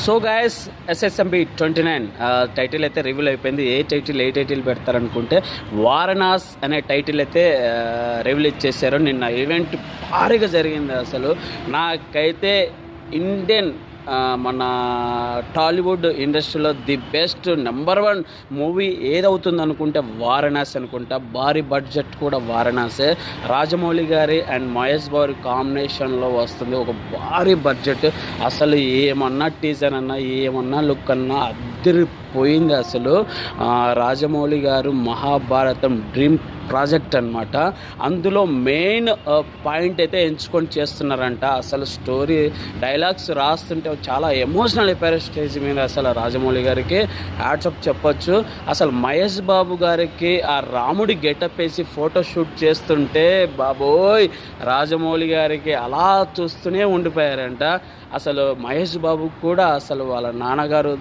So guys SSMB 29 title అయితే reveal అయిపోయింది. ఏ title పెడతారనుకుంటే Varanasi అనే టైటిల్ అయితే రివీల్ ఇచ్చేసారు. నిన్న ఈవెంట్ భారీగా జరిగింది. అసలు నాకైతే ఇండియన్ మన టాలీవుడ్ ఇండస్ట్రీలో ది బెస్ట్ నెంబర్ 1 మూవీ ఏదవుతుంది అనుకుంటే వారణాసి అనుకుంటా. భారీ బడ్జెట్ కూడా వారణాసే. రాజమౌళి గారి అండ్ మహేష్ బాబు కాంబినేషన్లో వస్తుంది. ఒక భారీ బడ్జెట్. అసలు ఏమన్నా టీజర్ అన్నా ఏమన్నా లుక్ అన్నా అదిరిపోయింది. అసలు రాజమౌళి గారు మహాభారతం డ్రీమ్ ప్రాజెక్ట్ అనమాట. అందులో మెయిన్ పాయింట్ అయితే ఎంచుకొని చేస్తున్నారంట. అసలు స్టోరీ డైలాగ్స్ రాస్తుంటే చాలా ఎమోషనల్ అయిపోయారు స్టేజ్ మీద. అసలు రాజమౌళి గారికి హ్యాట్సప్ చెప్పొచ్చు. అసలు మహేష్ బాబు గారికి ఆ రాముడి గెటప్ వేసి ఫోటోషూట్ చేస్తుంటే బాబోయ్ రాజమౌళి గారికి అలా చూస్తూనే ఉండిపోయారంట. అసలు మహేష్ బాబు కూడా అసలు వాళ్ళ నాన్నగారు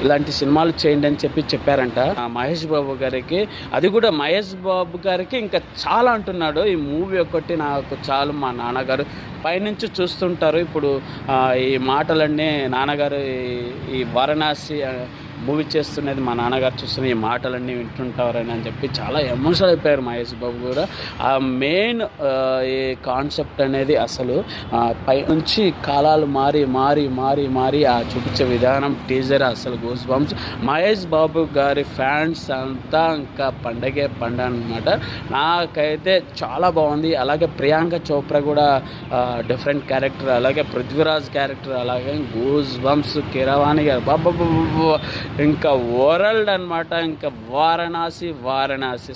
ఇలాంటి సినిమాలు చేయండి అని చెప్పారంట మహేష్ బాబు గారికి. అది కూడా మహేష్ బాబు గారికి ఇంకా చాలా అంటున్నాడు, ఈ మూవీ ఒకటి నాకు చాలు, మా నాన్నగారు పైనుంచి చూస్తుంటారు ఇప్పుడు ఈ మాటలన్నీ, నాన్నగారు ఈ వారణాసి మూవీ చేస్తున్నది మా నాన్నగారు చూస్తున్న ఈ మాటలన్నీ వింటుంటారని అని చెప్పి చాలా ఎమోషనల్ అయిపోయారు మహేష్ బాబు కూడా. ఆ మెయిన్ ఈ కాన్సెప్ట్ అనేది అసలు పై నుంచి కాలాలు మారి ఆ చూపించే విధానం టీజర్ అసలు గూస్ బంప్స్. మహేష్ బాబు గారి ఫ్యాన్స్ అంతా ఇంకా పండగే అనమాట. నాకైతే చాలా బాగుంది. అలాగే ప్రియాంక చోప్రా కూడా డిఫరెంట్ క్యారెక్టర్, అలాగే పృథ్వీరాజ్ క్యారెక్టర్, అలాగే గూస్ బంప్స్, కీరవాణి గారు బాబా ఇంకా వరల్డ్ అనమాట. ఇంకా వారణాసి.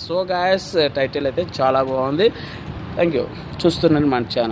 సో గాయస్ టైటిల్ అయితే చాలా బాగుంది. Thank you. చూస్తున్నాను మన ఛానల్.